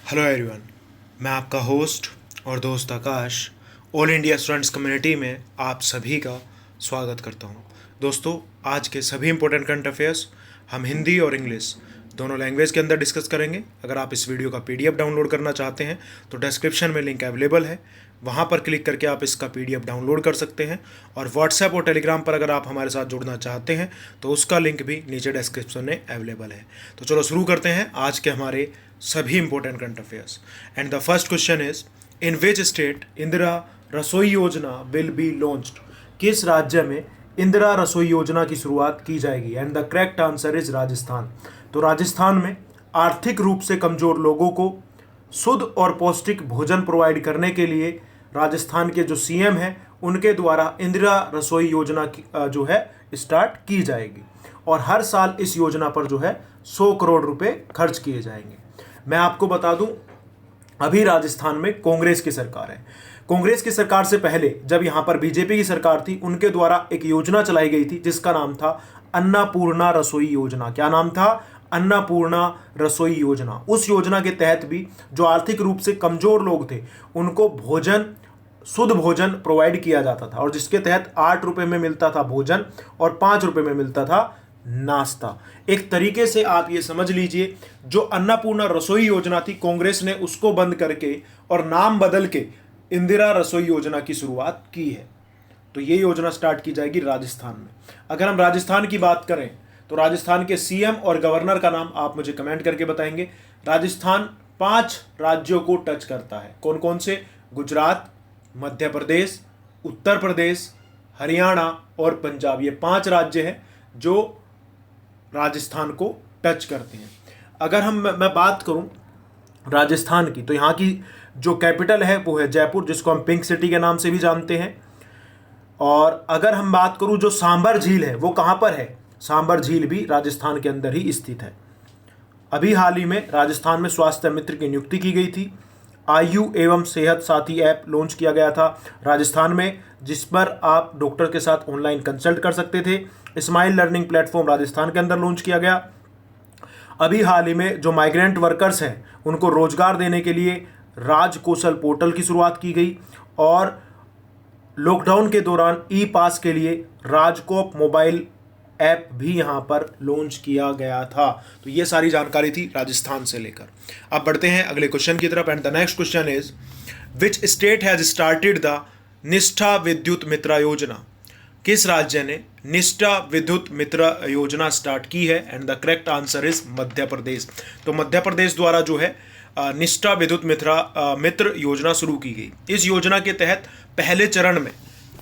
Hello everyone. मैं आपका host और दोस्त आकाश ऑल इंडिया स्टूडेंट्स कम्युनिटी में आप सभी का स्वागत करता हूं। दोस्तों, आज के सभी इंपॉर्टेंट करंट अफेयर्स हम हिंदी और इंग्लिश दोनों लैंग्वेज के अंदर डिस्कस करेंगे। अगर आप इस वीडियो का पीडीएफ डाउनलोड करना चाहते हैं तो डिस्क्रिप्शन में लिंक अवेलेबल है, वहाँ पर क्लिक करके आप इसका पीडीएफ डाउनलोड कर सकते हैं। और व्हाट्सएप और टेलीग्राम पर अगर आप हमारे साथ जुड़ना चाहते हैं तो उसका लिंक भी नीचे डिस्क्रिप्शन में अवेलेबल है। तो चलो शुरू करते हैं आज के हमारे सभी important current affairs. And the first question is, in which state Indira रसोई योजना विल बी लॉन्च्ड? किस राज्य में इंदिरा रसोई योजना की शुरुआत की जाएगी? And the correct answer is Rajasthan. तो राजस्थान में आर्थिक रूप से कमजोर लोगों को शुद्ध और पौष्टिक भोजन प्रोवाइड करने के लिए राजस्थान के जो सीएम हैं उनके द्वारा इंदिरा रसोई योजना की जो है स्टार्ट की जाएगी। और हर साल इस योजना पर जो है 100 करोड़ रुपए खर्च किए जाएंगे। मैं आपको बता दूं, अभी राजस्थान में कांग्रेस की सरकार है। कांग्रेस की सरकार से पहले जब यहां पर बीजेपी की सरकार थी, उनके द्वारा एक योजना चलाई गई थी जिसका नाम था अन्नपूर्णा रसोई योजना। क्या नाम था? अन्नपूर्णा रसोई योजना। उस योजना के तहत भी जो आर्थिक रूप से कमजोर लोग थे उनको भोजन, शुद्ध भोजन प्रोवाइड किया जाता था, और जिसके तहत 8 रुपए में मिलता था भोजन और 5 रुपए में मिलता था नाश्ता। एक तरीके से आप ये समझ लीजिए, जो अन्नपूर्णा रसोई योजना थी कांग्रेस ने उसको बंद करके और नाम बदल के इंदिरा रसोई योजना की शुरुआत की है। तो ये योजना स्टार्ट की जाएगी राजस्थान में। अगर हम राजस्थान की बात करें तो राजस्थान के सीएम और गवर्नर का नाम आप मुझे कमेंट करके बताएंगे। राजस्थान 5 राज्यों को टच करता है। कौन कौन से? गुजरात, मध्य प्रदेश, उत्तर प्रदेश, हरियाणा और पंजाब। ये 5 राज्य हैं जो राजस्थान को टच करते हैं। अगर मैं बात करूं राजस्थान की, तो यहाँ की जो कैपिटल है वो है जयपुर, जिसको हम पिंक सिटी के नाम से भी जानते हैं। और अगर हम बात करूं जो सांबर झील है वो कहाँ पर है? सांबर झील भी राजस्थान के अंदर ही स्थित है। अभी हाल ही में राजस्थान में स्वास्थ्य मित्र की नियुक्ति की गई थी। आयु एवं सेहत साथी ऐप लॉन्च किया गया था राजस्थान में, जिस पर आप डॉक्टर के साथ ऑनलाइन कंसल्ट कर सकते थे। स्माइल लर्निंग प्लेटफॉर्म राजस्थान के अंदर लॉन्च किया गया। अभी हाल ही में जो माइग्रेंट वर्कर्स हैं उनको रोजगार देने के लिए राज कौशल पोर्टल की शुरुआत की गई। और लॉकडाउन के दौरान ई पास के लिए राजकोप मोबाइल ऐप भी यहां पर लॉन्च किया गया था। तो ये सारी जानकारी थी राजस्थान से लेकर। अब बढ़ते हैं अगले क्वेश्चन की तरफ। And the next question is, which state has started the निष्ठा विद्युत मित्रा योजना? किस राज्य ने निष्ठा विद्युत मित्र योजना स्टार्ट की है? And the correct answer is Madhya Pradesh. तो मध्य प्रदेश द्वारा जो है निष्ठा विद्युत मित्र योजना शुरू की गई। इस योजना के तहत पहले चरण में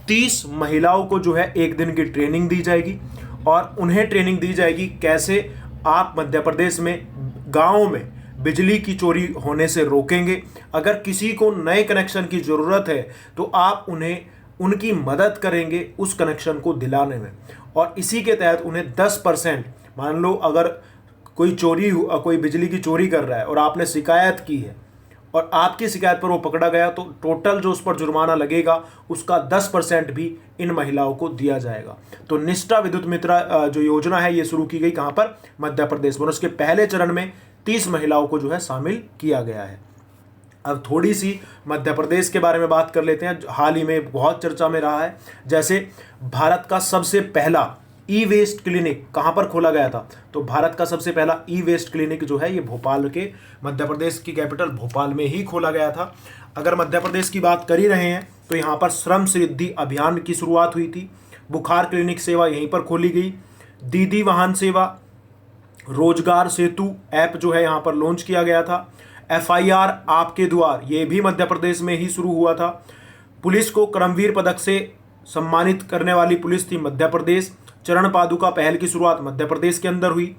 30 महिलाओं को जो है 1 दिन की ट्रेनिंग दी जाएगी। और उन्हें ट्रेनिंग दी जाएगी कैसे आप मध्य प्रदेश में गाँव में बिजली की चोरी होने से रोकेंगे। अगर किसी को नए कनेक्शन की ज़रूरत है तो आप उन्हें उनकी मदद करेंगे उस कनेक्शन को दिलाने में। और इसी के तहत उन्हें 10%, मान लो अगर कोई बिजली की चोरी कर रहा है और आपने शिकायत की है और आपकी शिकायत पर वो पकड़ा गया, तो टोटल जो उस पर जुर्माना लगेगा उसका 10% भी इन महिलाओं को दिया जाएगा। तो निष्ठा विद्युत मित्र जो योजना है ये शुरू की गई कहाँ पर? मध्य प्रदेश में। उसके पहले चरण में 30 महिलाओं को जो है शामिल किया गया है। अब थोड़ी सी मध्य प्रदेश के बारे में बात कर लेते हैं। हाल ही में बहुत चर्चा में रहा है, जैसे भारत का सबसे पहला ई वेस्ट क्लिनिक कहाँ पर खोला गया था? तो भारत का सबसे पहला ई वेस्ट क्लिनिक जो है ये भोपाल के, मध्य प्रदेश की कैपिटल भोपाल में ही खोला गया था। अगर मध्य प्रदेश की बात कर ही रहे हैं तो यहाँ पर श्रम सिद्धि अभियान की शुरुआत हुई थी। बुखार क्लिनिक सेवा यहीं पर खोली गई। दीदी वाहन सेवा, रोजगार सेतु ऐप जो है यहाँ पर लॉन्च किया गया था। FIR आपके द्वार ये भी मध्य प्रदेश में ही शुरू हुआ था। पुलिस को कर्मवीर पदक से सम्मानित करने वाली पुलिस थी मध्य प्रदेश। चरण पादुका पहल की शुरुआत मध्य प्रदेश के अंदर हुई।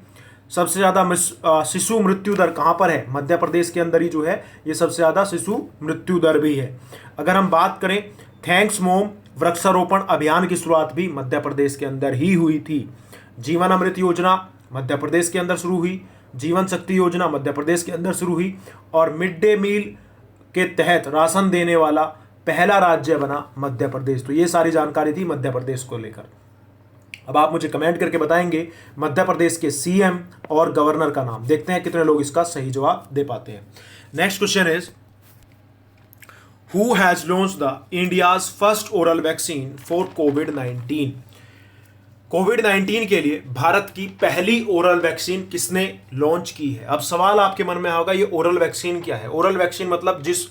सबसे ज़्यादा शिशु मृत्यु दर कहाँ पर है? मध्य प्रदेश के अंदर ही जो है ये सबसे ज़्यादा शिशु मृत्यु दर भी है। अगर हम बात करें थैंक्स मोम वृक्षारोपण अभियान की शुरुआत भी मध्य प्रदेश के अंदर ही हुई थी। जीवन अमृत योजना मध्य प्रदेश के अंदर शुरू हुई। जीवन शक्ति योजना मध्य प्रदेश के अंदर शुरू हुई। और मिड डे मील के तहत राशन देने वाला पहला राज्य बना मध्य प्रदेश। तो ये सारी जानकारी थी मध्य प्रदेश को लेकर। अब आप मुझे कमेंट करके बताएंगे मध्य प्रदेश के सीएम और गवर्नर का नाम। देखते हैं कितने लोग इसका सही जवाब दे पाते हैं। Next question is who has launch the India's first oral vaccine for कोविड-19। कोविड-19 के लिए भारत की पहली ओरल वैक्सीन किसने लॉन्च की है। अब सवाल आपके मन में होगा ये ओरल वैक्सीन क्या है। ओरल वैक्सीन मतलब जिस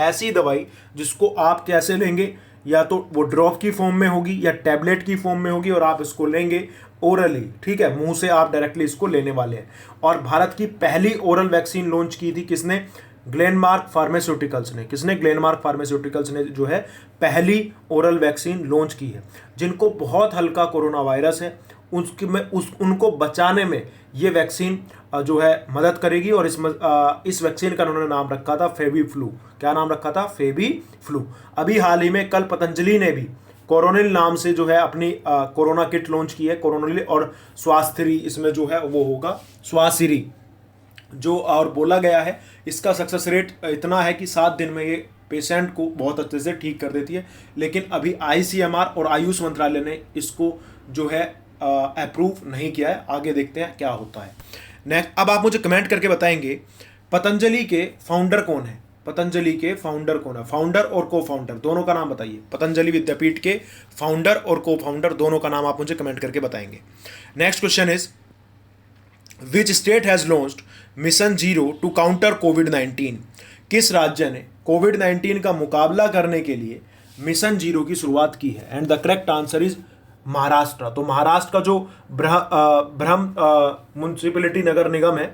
ऐसी दवाई जिसको आप कैसे लेंगे, या तो वो ड्रॉप की फॉर्म में होगी या टैबलेट की फॉर्म में होगी और आप इसको लेंगे ओरली, ठीक है, मुंह से आप डायरेक्टली इसको लेने वाले हैं। और भारत की पहली ओरल वैक्सीन लॉन्च की थी किसने, ग्लेनमार्क फार्मास्यूटिकल्स ने। किसने, ग्लेनमार्क फार्मास्यूटिकल्स ने जो है पहली ओरल वैक्सीन लॉन्च की है। जिनको बहुत हल्का कोरोना वायरस है उनको बचाने में ये वैक्सीन जो है मदद करेगी। और इस वैक्सीन का उन्होंने नाम रखा था फेबी फ्लू। क्या नाम रखा था, फेबी फ्लू। अभी हाल ही में कल पतंजलि ने भी कोरोनिल नाम से जो है अपनी कोरोना किट लॉन्च की है। कोरोनिल और स्वास्थ्यरी इसमें जो है वो होगा स्वासिरी जो, और बोला गया है इसका सक्सेस रेट इतना है कि 7 दिन में ये पेशेंट को बहुत अच्छे से ठीक कर देती है। लेकिन अभी ICMR और आयुष मंत्रालय ने इसको जो है अप्रूव नहीं किया है। आगे देखते हैं क्या होता है। नेक्स्ट, अब आप मुझे कमेंट करके बताएंगे पतंजलि के फाउंडर कौन है। पतंजलि के फाउंडर कौन है, फाउंडर और को फाउंडर दोनों का नाम बताइए। पतंजलि विद्यापीठ के फाउंडर और को फाउंडर दोनों का नाम आप मुझे कमेंट करके बताएंगे। Next question is which state has launched mission zero to counter कोविड-19। किस राज्य ने कोविड-19 का मुकाबला करने के लिए मिशन जीरो की शुरुआत की है। And the correct answer is Maharashtra. तो महाराष्ट्र का जो ब्रह्म म्यूनिसिपैलिटी नगर निगम है,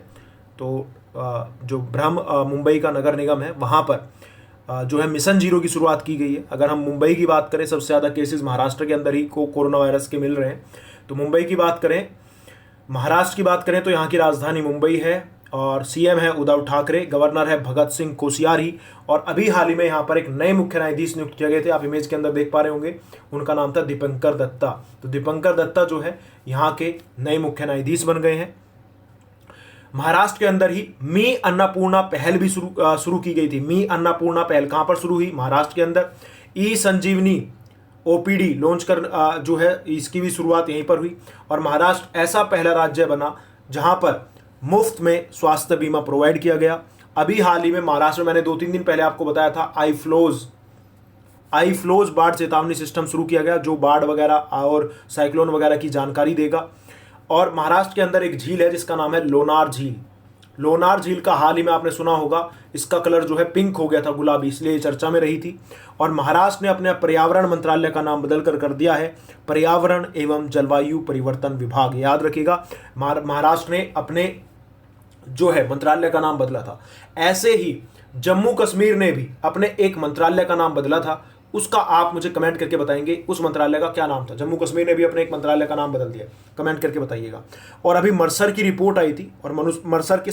तो जो ब्रह्म मुंबई का नगर निगम है, वहाँ पर जो है मिशन जीरो की शुरुआत की गई है। अगर हम मुंबई की बात करें, सबसे ज़्यादा केसेस महाराष्ट्र के अंदर ही कोरोना वायरस के मिल रहे हैं। तो मुंबई की बात करें, महाराष्ट्र की बात करें तो यहाँ की राजधानी मुंबई है और CM है उद्धव ठाकरे, गवर्नर है भगत सिंह कोश्यारी। और अभी हाल ही में यहाँ पर एक नए मुख्य न्यायाधीश नियुक्त किए गए थे, आप इमेज के अंदर देख पा रहे होंगे, उनका नाम था दीपंकर दत्ता। तो दीपंकर दत्ता जो है यहाँ के नए मुख्य न्यायाधीश बन गए हैं। महाराष्ट्र के अंदर ही मी अन्नपूर्णा पहल भी शुरू की गई थी। मी अन्नपूर्णा पहल कहाँ पर शुरू हुई, महाराष्ट्र के अंदर। ई-संजीवनी OPD लॉन्च कर जो है इसकी भी शुरुआत यहीं पर हुई। और महाराष्ट्र ऐसा पहला राज्य बना जहां पर मुफ्त में स्वास्थ्य बीमा प्रोवाइड किया गया। अभी हाल ही में महाराष्ट्र में मैंने 2-3 दिन पहले आपको बताया था आई फ्लोज बाढ़ चेतावनी सिस्टम शुरू किया गया, जो बाढ़ वगैरह और साइक्लोन वगैरह की जानकारी देगा। और महाराष्ट्र के अंदर एक झील है जिसका नाम है लोनार झील। लोनार झील का हाल ही में आपने सुना होगा, इसका कलर जो है पिंक हो गया था, गुलाबी, इसलिए चर्चा में रही थी। और महाराष्ट्र ने अपने पर्यावरण मंत्रालय का नाम बदल कर दिया है पर्यावरण एवं जलवायु परिवर्तन विभाग। याद रखिएगा, महाराष्ट्र ने अपने जो है मंत्रालय का नाम बदला था। ऐसे ही जम्मू कश्मीर ने भी अपने एक मंत्रालय का नाम बदला था, उसका आप मुझे कमेंट करके बताएंगे उस मंत्रालय का क्या नाम था। जम्मू कश्मीर ने भी अपने एक मंत्रालय का नाम बदल दिया, कमेंट करके बताइएगा। और अभी मर्सर की रिपोर्ट आई थी और मर्सर के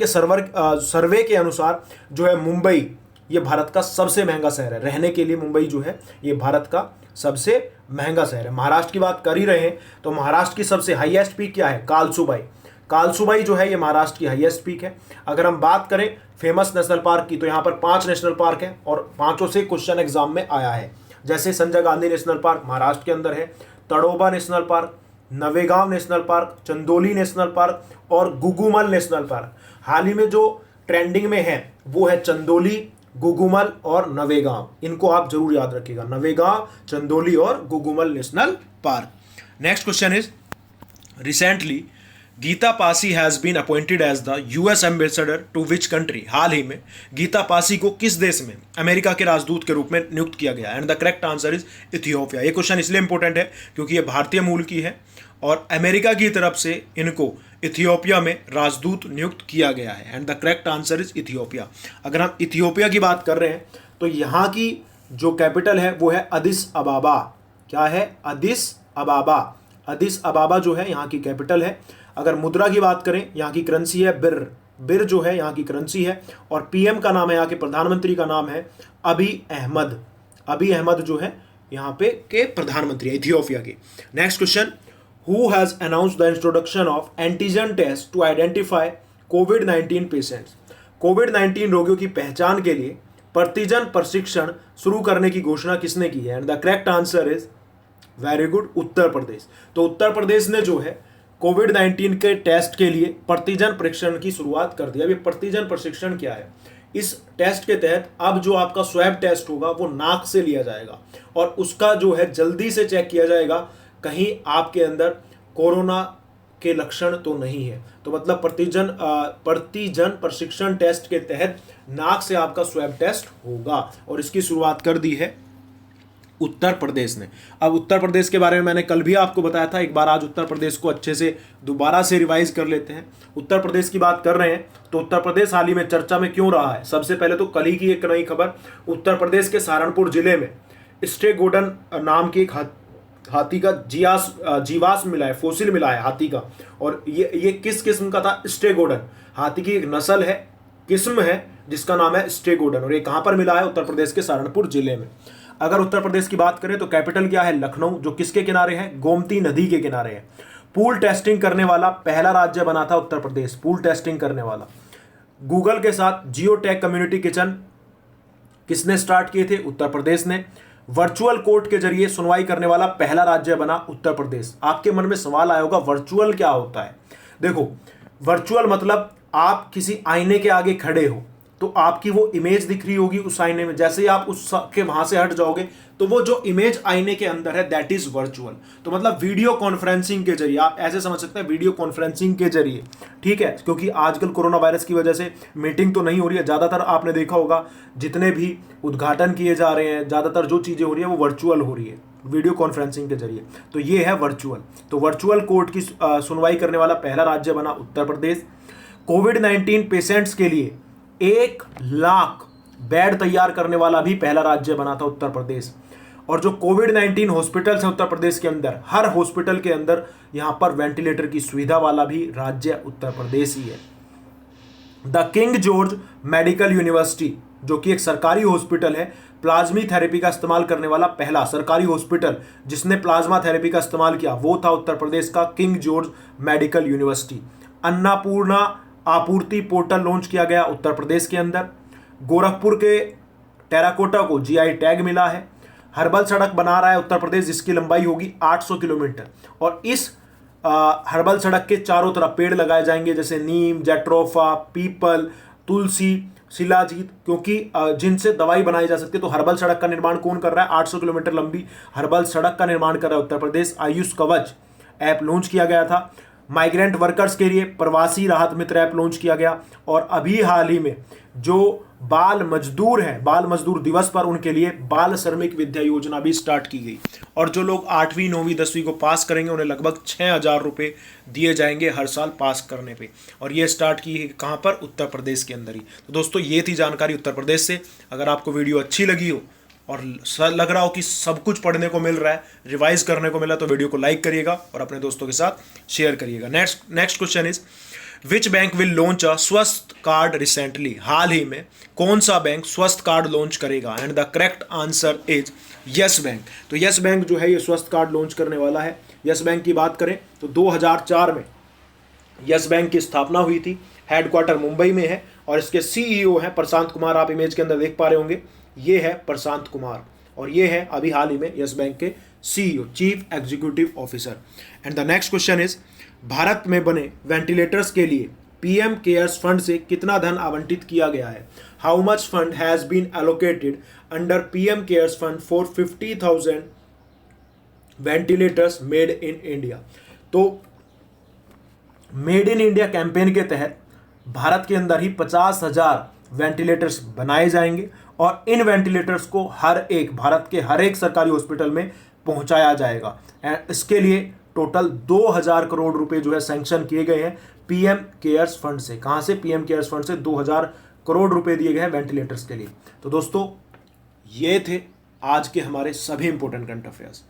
सर्वे के अनुसार जो है मुंबई ये भारत का सबसे महंगा शहर है। रहने के लिए मुंबई जो है ये भारत का सबसे महंगा शहर है। महाराष्ट्र की बात कर ही रहे हैं तो महाराष्ट्र की सबसे हाईएस्ट पीक क्या है, कालसुबाई। कालसुबाई जो है ये महाराष्ट्र की हाईएस्ट पीक है। अगर हम बात करें फेमस नेशनल पार्क की, तो यहाँ पर 5 नेशनल पार्क हैं और 5 से क्वेश्चन एग्जाम में आया है। जैसे संजय गांधी नेशनल पार्क महाराष्ट्र के अंदर है, Tadoba National Park, Navegaon National Park, Chandoli National Park और गुगुमल नेशनल पार्क। हाल ही में जो ट्रेंडिंग में है वो है चंदोली, गुगुमल और नवेगांव। इनको आप जरूर याद रखिएगा, नवेगांव, चंदोली और Gugamal national park. Next question is recently Geeta Pasi has been appointed as the US ambassador to which country. हाल ही में गीता पासी को किस देश में अमेरिका के राजदूत के रूप में नियुक्त किया गया। And the correct answer is Ethiopia. ये क्वेश्चन इसलिए इंपॉर्टेंट है क्योंकि ये भारतीय मूल की है और अमेरिका की तरफ से इनको इथियोपिया में राजदूत नियुक्त किया गया है। And the correct answer is Ethiopia. अगर हम इथियोपिया की बात कर रहे हैं तो यहाँ की जो कैपिटल है वो है अदिस अबाबा। क्या है, अदिस अबाबा। अदिस अबाबा जो है यहाँ की कैपिटल है। अगर मुद्रा की बात करें, यहाँ की करेंसी है बिर जो है यहाँ की करेंसी है। और PM का नाम है, यहाँ के प्रधानमंत्री का नाम है अबी अहमद जो है यहाँ पे के प्रधानमंत्री इथियोपिया के। Next question, who has announced the introduction of antigen test to identify कोविड-19 पेशेंट्स। कोविड-19 रोगियों की पहचान के लिए प्रतिजन प्रशिक्षण शुरू करने की घोषणा किसने की है। And the correct answer is very good, Uttar Pradesh. तो उत्तर प्रदेश ने जो है कोविड-19 के टेस्ट के लिए प्रतिजन प्रशिक्षण की शुरुआत कर दी। अब ये प्रतिजन प्रशिक्षण क्या है? इस टेस्ट के तहत अब जो आपका स्वैब टेस्ट होगा वो नाक से लिया जाएगा और उसका जो है जल्दी से चेक किया जाएगा कहीं आपके अंदर कोरोना के लक्षण तो नहीं है। तो मतलब प्रतिजन प्रशिक्षण टेस्ट के तहत नाक से आपका स्वैब टेस्ट होगा और इसकी शुरुआत कर दी है उत्तर प्रदेश ने। अब उत्तर प्रदेश के बारे में मैंने कल भी आपको बताया था, एक बार आज उत्तर प्रदेश को अच्छे से दोबारा से रिवाइज कर लेते हैं। उत्तर प्रदेश की बात कर रहे हैं तो उत्तर प्रदेश हाल ही में चर्चा में क्यों रहा है? सबसे पहले तो कल ही की एक नई खबर, उत्तर प्रदेश के सहारनपुर जिले में स्टेगोडन नाम की एक हाथी का जीवाश्म मिला है, फोसिल मिला है हाथी का। और ये किस किस्म का था? स्टेगोडन हाथी की एक नस्ल है, किस्म है जिसका नाम है स्टेगोडन, और ये कहां पर मिला है? उत्तर प्रदेश के सहारनपुर जिले में। अगर उत्तर प्रदेश की बात करें तो कैपिटल क्या है? लखनऊ, जो किसके किनारे है? गोमती नदी के किनारे है। पूल टेस्टिंग करने वाला पहला राज्य बना था उत्तर प्रदेश, पूल टेस्टिंग करने वाला। गूगल के साथ जियो टैग कम्युनिटी किचन किसने स्टार्ट किए थे? उत्तर प्रदेश ने। वर्चुअल कोर्ट के जरिए सुनवाई करने वाला पहला राज्य बना उत्तर प्रदेश। आपके मन में सवाल आया होगा वर्चुअल क्या होता है? देखो, वर्चुअल मतलब आप किसी आईने के आगे खड़े हो तो आपकी वो इमेज दिख रही होगी उस आईने में, जैसे ही आप उस के वहां से हट जाओगे तो वो जो इमेज आईने के अंदर है दैट इज वर्चुअल। तो मतलब वीडियो कॉन्फ्रेंसिंग के जरिए, आप ऐसे समझ सकते हैं वीडियो कॉन्फ्रेंसिंग के जरिए, ठीक है, क्योंकि आजकल कोरोना वायरस की वजह से मीटिंग तो नहीं हो रही है, ज्यादातर आपने देखा होगा जितने भी उद्घाटन किए जा रहे हैं, ज्यादातर जो चीजें हो रही है वो वर्चुअल हो रही है, वीडियो कॉन्फ्रेंसिंग के जरिए। तो ये है वर्चुअल। तो वर्चुअल कोर्ट की सुनवाई करने वाला पहला राज्य बना उत्तर प्रदेश। कोविड-19 पेशेंट्स के लिए 1,00,000 बेड तैयार करने वाला भी पहला राज्य बना था उत्तर प्रदेश। और जो कोविड-19 हॉस्पिटल्स है उत्तर प्रदेश के अंदर, हर हॉस्पिटल के अंदर यहां पर वेंटिलेटर की सुविधा वाला भी राज्य उत्तर प्रदेश ही है। The king George medical university, जो कि एक सरकारी हॉस्पिटल है, प्लाज्मी थेरेपी का इस्तेमाल करने वाला पहला सरकारी हॉस्पिटल जिसने प्लाज्मा थेरेपी का इस्तेमाल किया वो था उत्तर प्रदेश का king George medical university. Annapurna आपूर्ति पोर्टल लॉन्च किया गया उत्तर प्रदेश के अंदर। गोरखपुर के टेराकोटा को जीआई टैग मिला है। हर्बल सड़क बना रहा है उत्तर प्रदेश जिसकी लंबाई होगी 800 किलोमीटर और इस हर्बल सड़क के चारों तरफ पेड़ लगाए जाएंगे जैसे नीम, जेट्रोफा, पीपल, तुलसी, शिलाजीत, क्योंकि जिनसे दवाई बनाई जा सकती है। तो हर्बल सड़क का निर्माण कौन कर रहा है? 800 किलोमीटर लंबी हर्बल सड़क का निर्माण कर रहा है उत्तर प्रदेश। आयुष कवच ऐप लॉन्च किया गया था। माइग्रेंट वर्कर्स के लिए प्रवासी राहत मित्र ऐप लॉन्च किया गया। और अभी हाल ही में जो बाल मजदूर हैं, बाल मजदूर दिवस पर उनके लिए बाल श्रमिक विद्या योजना भी स्टार्ट की गई। और जो लोग 8वीं 9वीं 10वीं को पास करेंगे उन्हें लगभग 6,000 रुपये दिए जाएंगे हर साल पास करने पे। और ये स्टार्ट की है कहाँ पर? उत्तर प्रदेश के अंदर ही। तो दोस्तों ये थी जानकारी उत्तर प्रदेश से। अगर आपको वीडियो अच्छी लगी हो और लग रहा हो कि सब कुछ पढ़ने को मिल रहा है, रिवाइज करने को मिला, तो वीडियो को लाइक करिएगा और अपने दोस्तों के साथ शेयर करिएगा। Next question is which bank will launch a स्वस्थ कार्ड रिसेंटली? हाल ही में कौन सा बैंक स्वस्थ कार्ड लॉन्च करेगा? And the correct answer is yes bank. तो यस बैंक जो है ये स्वस्थ कार्ड लॉन्च करने वाला है। यस बैंक की बात करें तो 2004 में यस बैंक की स्थापना हुई थी। हेडक्वार्टर मुंबई में है और इसके सीईओ हैं प्रशांत कुमार। आप इमेज के अंदर देख पा रहे होंगे, ये है प्रशांत कुमार और ये है अभी हाल ही में यस बैंक के CEO, chief executive officer. And the next question is Bharat में बने वेंटिलेटर्स के लिए पीएम केयर्स फंड से कितना धन आवंटित किया गया है? How much fund has been allocated under PM CARES fund for 50,000 ventilators made in India? तो मेड इन इंडिया कैंपेन के तहत भारत के अंदर ही 50,000 वेंटिलेटर्स बनाए जाएंगे और इन वेंटिलेटर्स को भारत के हर एक सरकारी हॉस्पिटल में पहुंचाया जाएगा। इसके लिए टोटल 2,000 करोड़ रुपए जो है सैंक्शन किए गए हैं पीएम केयर्स फंड से। कहां से? पीएम केयर्स फंड से 2,000 करोड़ रुपए दिए गए हैं वेंटिलेटर्स के लिए। तो दोस्तों ये थे आज के हमारे सभी इंपॉर्टेंट करंट अफेयर्स।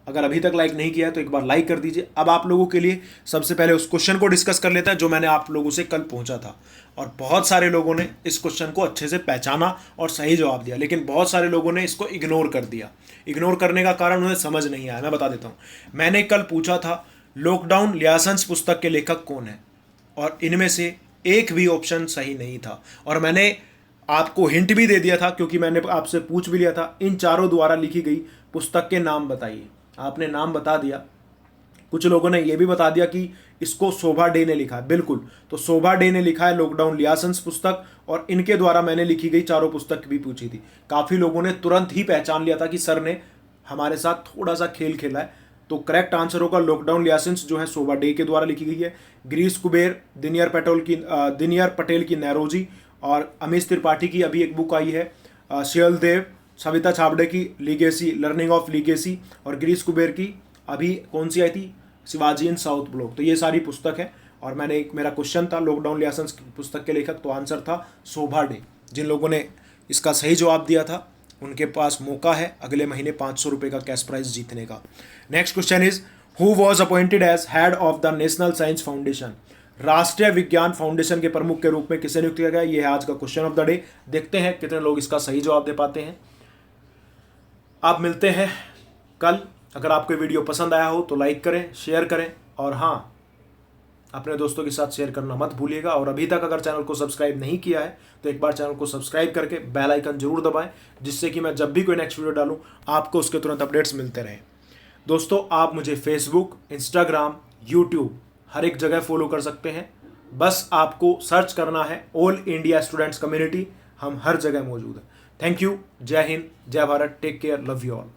अगर अभी तक लाइक नहीं किया है तो एक बार लाइक कर दीजिए। अब आप लोगों के लिए सबसे पहले उस क्वेश्चन को डिस्कस कर लेते हैं जो मैंने आप लोगों से कल पूछा था। और बहुत सारे लोगों ने इस क्वेश्चन को अच्छे से पहचाना और सही जवाब दिया, लेकिन बहुत सारे लोगों ने इसको इग्नोर कर दिया। इग्नोर करने का कारण उन्हें समझ नहीं आया। मैं बता देता हूँ। मैंने कल पूछा था लॉकडाउन लियासंस पुस्तक के लेखक कौन है, और इनमें से एक भी ऑप्शन सही नहीं था। और मैंने आपको हिंट भी दे दिया था क्योंकि मैंने आपसे पूछ भी लिया था इन चारों द्वारा लिखी गई पुस्तक के नाम बताइए। आपने नाम बता दिया, कुछ लोगों ने यह भी बता दिया कि इसको शोभा डे ने लिखा है। बिल्कुल, तो शोभा डे ने लिखा है लॉकडाउन लियासेंस पुस्तक, और इनके द्वारा मैंने लिखी गई चारों पुस्तक भी पूछी थी। काफ़ी लोगों ने तुरंत ही पहचान लिया था कि सर ने हमारे साथ थोड़ा सा खेल खेला है। तो करेक्ट आंसर होगा लॉकडाउन लियासेंस, जो है शोभा डे के द्वारा लिखी गई है। गिरीश कुबेर, दिनियर पटेल की नैरोजी, और अमीश त्रिपाठी की अभी एक बुक आई है शियल देव, सविता छाबड़े की लीगेसी, लर्निंग ऑफ लीगेसी, और गिरीश कुबेर की अभी कौन सी आई थी, शिवाजी इन साउथ ब्लॉक। तो ये सारी पुस्तक है। और मेरा क्वेश्चन था लॉकडाउन लियासेंस पुस्तक के लेखक, तो आंसर था शोभा डे। जिन लोगों ने इसका सही जवाब दिया था उनके पास मौका है अगले महीने 500 रुपये का कैश प्राइज जीतने का। Next question is who was appointed as head of the National Science Foundation. राष्ट्रीय विज्ञान फाउंडेशन के प्रमुख के रूप में किसे नियुक्त किया गया, यह है आज का क्वेश्चन ऑफ द डे। देखते हैं कितने लोग इसका सही जवाब दे पाते हैं। आप मिलते हैं कल। अगर आपको वीडियो पसंद आया हो तो लाइक करें, शेयर करें, और हाँ, अपने दोस्तों के साथ शेयर करना मत भूलिएगा। और अभी तक अगर चैनल को सब्सक्राइब नहीं किया है तो एक बार चैनल को सब्सक्राइब करके बेल आइकन जरूर दबाएं, जिससे कि मैं जब भी कोई नेक्स्ट वीडियो डालूं आपको उसके तुरंत अपडेट्स मिलते रहें। दोस्तों, आप मुझे फेसबुक, इंस्टाग्राम, यूट्यूब हर एक जगह फॉलो कर सकते हैं। बस आपको सर्च करना है ऑल इंडिया स्टूडेंट्स कम्युनिटी, हम हर जगह मौजूद हैं। Thank you. जय हिंद, जय Bharat, take care, love you all.